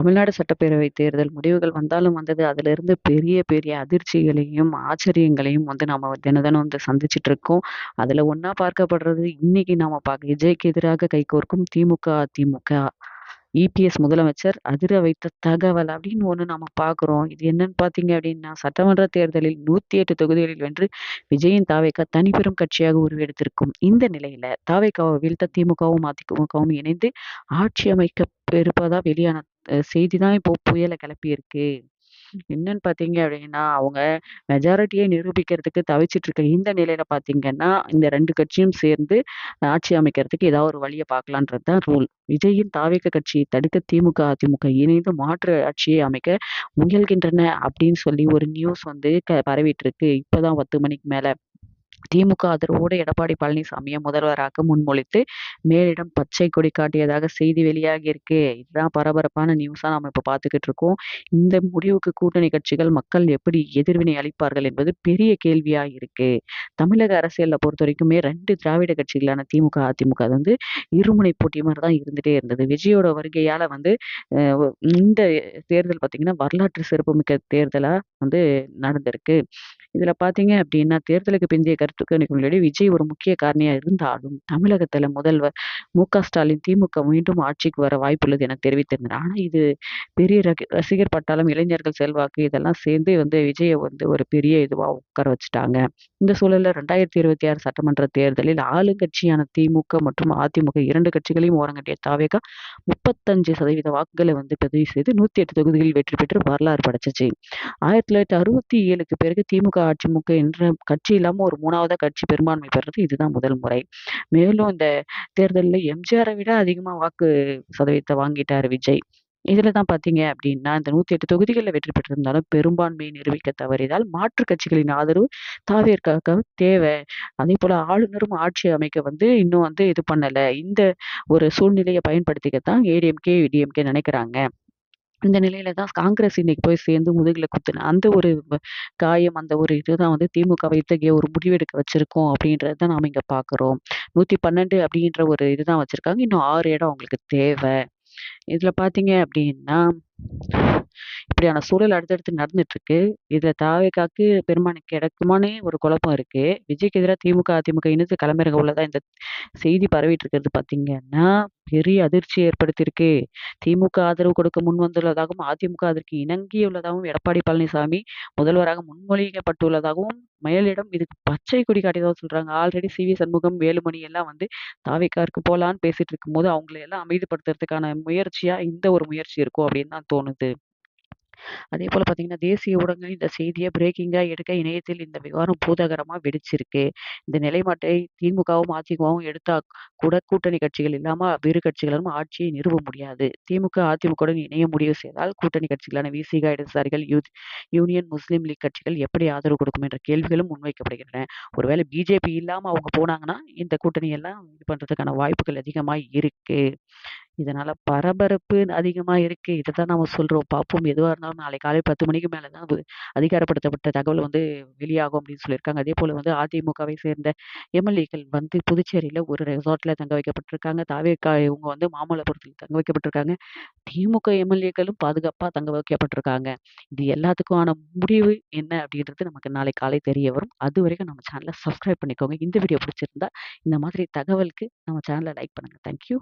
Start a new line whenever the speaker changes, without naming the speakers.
தமிழ்நாடு சட்டப்பேரவை தேர்தல் முடிவுகள் வந்தாலும் வந்தது. அதிலிருந்து பெரிய, பெரிய அதிர்ச்சிகளையும், ஆச்சரியங்களையும் வந்து நாம தினம், தினம் வந்து சந்திச்சுட்டு இருக்கோம். அதுல ஒண்ணா பார்க்கப்படுறது இன்னைக்கு நாம விஜய்க்கு எதிராக கைகோர்க்கும் திமுக, அதிமுக. இபிஎஸ் முதலமைச்சர் அதிர வைத்த தகவல் அப்படின்னு ஒண்ணு நாம பார்க்கிறோம். இது என்னன்னு பார்த்தீங்க அப்படின்னா, சட்டமன்ற தேர்தலில் 108 தொகுதிகளில் வென்று விஜயின் தாவேகா தனிப்பெரும் கட்சியாக உருவெடுத்திருக்கும் இந்த நிலையில தாவேகாவை வீழ்த்த திமுகவும், அதிமுகவும் இணைந்து ஆட்சி அமைக்க இருப்பதா வெளியான செய்தி தான் இப்போ புயல கிளப்பியிருக்கு. என்னன்னு பார்த்தீங்க அப்படின்னா, அவங்க மெஜாரிட்டிய நிரூபிக்கிறதுக்கு தவிச்சிட்டு இருக்க இந்த நிலையில பார்த்தீங்கன்னா, இந்த 2 கட்சியும் சேர்ந்து ஆட்சி அமைக்கிறதுக்கு ஏதாவது ஒரு வழிய பார்க்கலான்றது தான் ரூல். விஜயின் தாவேக கட்சியை தடுக்க திமுக, அதிமுக இணைந்து மாற்று ஆட்சியை அமைக்க முயல்கின்றன அப்படின்னு சொல்லி ஒரு நியூஸ் வந்து பரவிட்டு இருக்கு. இப்பதான் 10 மணிக்கு மேல. திமுக ஆதரவோடு எடப்பாடி பழனிசாமியை முதல்வராக்க முன்மொழித்து மேலிடம் பச்சை கொடி காட்டியதாக செய்தி வெளியாகி இருக்கு. இதுதான் பரபரப்பான நியூஸா நாம இப்ப பார்த்துக்கிட்டு இருக்கோம். இந்த முடிவுக்கு கூட்டணி கட்சிகள் மக்கள் எப்படி எதிர்வினை அளிப்பார்கள் என்பது பெரிய கேள்வியா இருக்கு. தமிழக அரசியல்ல பொறுத்த வரைக்குமே 2 திராவிட கட்சிகளான திமுக, அதிமுக அது வந்து இருமுனை போட்டி மாதிரி தான் இருந்துட்டே இருந்தது. விஜயோட வருகையால வந்து இந்த தேர்தல் பார்த்தீங்கன்னா வரலாற்று சிறப்புமிக்க தேர்தலா வந்து நடந்திருக்கு. இதுல பார்த்தீங்க அப்படின்னா, தேர்தலுக்கு பிந்தைய கருத்து கணிப்புகளின்படி விஜய் ஒரு முக்கிய காரணியா இருந்தாலும், தமிழகத்துல முதல்வர் மு.க. ஸ்டாலின் திமுக மீண்டும் ஆட்சிக்கு வர வாய்ப்புள்ளது என தெரிவித்திருந்தார். ஆனா இது பெரிய ரசிகர் பட்டாளம், இளைஞர்கள் செல்வாக்கு இதெல்லாம் சேர்ந்து வந்து விஜய வந்து ஒரு பெரிய இதுவா உட்கார வச்சுட்டாங்க. இந்த சூழல்ல 2026 சட்டமன்ற தேர்தலில் ஆளுங்கட்சியான திமுக மற்றும் அதிமுக 2 கட்சிகளையும் ஓரங்கட்டிய தாவேகா 35% வாக்குகளை வந்து பதிவு செய்து 108 தொகுதிகளில் வெற்றி பெற்று வரலாறு படைச்சுச்சு. 1967க்கு பிறகு திமுக, அதிமுக என்ற கட்சி இல்லாம ஒரு 3வதா கட்சி பெரும்பான்மை பெறது இதுதான் முதல் முறை. மேலும் இந்த தேர்தல்ல எம்ஜிஆரை விட அதிகமா வாக்கு சதவீதத்த வாங்கிட்டாரு விஜய். இதுல தான் பார்த்தீங்க அப்படின்னா, இந்த 108 தொகுதிகள்ல வெற்றி பெற்றிருந்தாலும் பெரும்பான்மையை நிரூபிக்க தவறியதால் மாற்றுக் கட்சிகளின் ஆதரவு தாவேற்காக தேவை. அதேபோல ஆளுநரும் ஆட்சி அமைக்க வந்து இன்னும் வந்து இது பண்ணல. இந்த ஒரு சூழ்நிலைய பயன்படுத்திக்கத்தான் ஏடிஎம்கே, டிஎம்கே நினைக்கிறாங்க. இந்த நிலையில தான் காங்கிரஸ் இன்னைக்கு போய் சேர்ந்து முதுகுல குத்துன அந்த ஒரு காயம், அந்த ஒரு இதுதான் வந்து திமுகவை இத்தகைய ஒரு முடிவெடுக்க வச்சிருக்கோம் அப்படின்றத தான் நாம இங்க பார்க்குறோம். 112 அப்படின்ற ஒரு இதுதான் வச்சிருக்காங்க. இன்னும் 6 இடம் அவங்களுக்கு தேவை. இதுல பார்த்தீங்க அப்படின்னா, இப்படியான சூழல் அடுத்தடுத்து நடந்துட்டு இருக்கு. இதுல தாவேகாக்கு பெரும்பான்மை கிடைக்குமான்னே ஒரு குழப்பம் இருக்கு. விஜய்க்கு எதிரா திமுக, அதிமுக இணைந்து களமிறங்க உள்ளதா இந்த செய்தி பரவிட்டு இருக்கிறது பார்த்தீங்கன்னா, பெரிய அதிர்ச்சியை ஏற்படுத்தியிருக்கு. திமுக ஆதரவு கொடுக்க முன்வந்துள்ளதாகவும், அதிமுக அதற்கு இணங்கியுள்ளதாகவும் எடப்பாடி பழனிசாமி முதல்வராக முன்மொழியப்பட்டுள்ளதாகவும் மேலிடம் இதுக்கு பச்சை கொடி காட்டியதாகவும் சொல்றாங்க. Already CV. சண்முகம், வேலுமணி எல்லாம் வந்து தாவேகாவுக்கு போலான்னு பேசிட்டு இருக்கும்போது, அவங்கள எல்லாம் அமைதிப்படுத்துறதுக்கான முயற்சியா இந்த ஒரு முயற்சி இருக்கும் அப்படின்னு தான் தோணுது. அதேபோல பார்த்தீங்கன்னா, தேசிய ஊடகங்கள் இந்த செய்திய பிரேக்கிங்கா எடுக்க இணையத்தில் இந்த விவகாரம் பூதாகரமா வெடிச்சிருக்கு. இந்த நிலைப்பாட்டை திமுகவும், அதிமுகவும் எடுத்தா கூட கூட்டணி கட்சிகள் இல்லாம வேறு கட்சிகளும் ஆட்சியை நிறுவ முடியாது. திமுக, அதிமுகவுடன் இணைய முடிவு செய்தால் கூட்டணி கட்சிகளான விசிக, இடதுசாரிகள், யூனியன் முஸ்லீம் லீக் கட்சிகள் எப்படி ஆதரவு கொடுக்கும் என்ற கேள்விகளும் முன்வைக்கப்படுகின்றன. ஒருவேளை பிஜேபி இல்லாம அவங்க போனாங்கன்னா, இந்த கூட்டணி எல்லாம் இது பண்றதுக்கான வாய்ப்புகள் அதிகமா இருக்கு. இதனால பரபரப்பு அதிகமா இருக்கு. இதத்தான் நாம சொல்றோம். பார்ப்போம். எதுவா இருந்தாலும் நாளை காலை 10 மணிக்கு மேல தான் அதிகாரப்படுத்தப்பட்ட தகவல் வந்து வெளியாகும் அப்படின்னு சொல்லியிருக்காங்க. அதேபோல வந்து அதிமுகவை சேர்ந்த எம்எல்ஏக்கள் வந்து புதுச்சேரியில ஒரு ரெசார்ட்ல தங்க வைக்கப்பட்டிருக்காங்க. தாவேகா இவங்க வந்து மாமல்லபுரத்துல தங்க வைக்கப்பட்டிருக்காங்க. திமுக எம்எல்ஏக்களும் பாதுகாப்பா தங்க வைக்கப்பட்டிருக்காங்க. இது எல்லாத்துக்குமான முடிவு என்ன அப்படின்றது நமக்கு நாளை காலை தெரிய வரும். அதுவரைக்கும் நம்ம சேனல சப்ஸ்கிரைப் பண்ணிக்கோங்க. இந்த வீடியோ பிடிச்சிருந்தா இந்த மாதிரி தகவலுக்கு நம்ம சேனல லைக் பண்ணுங்க. Thank you.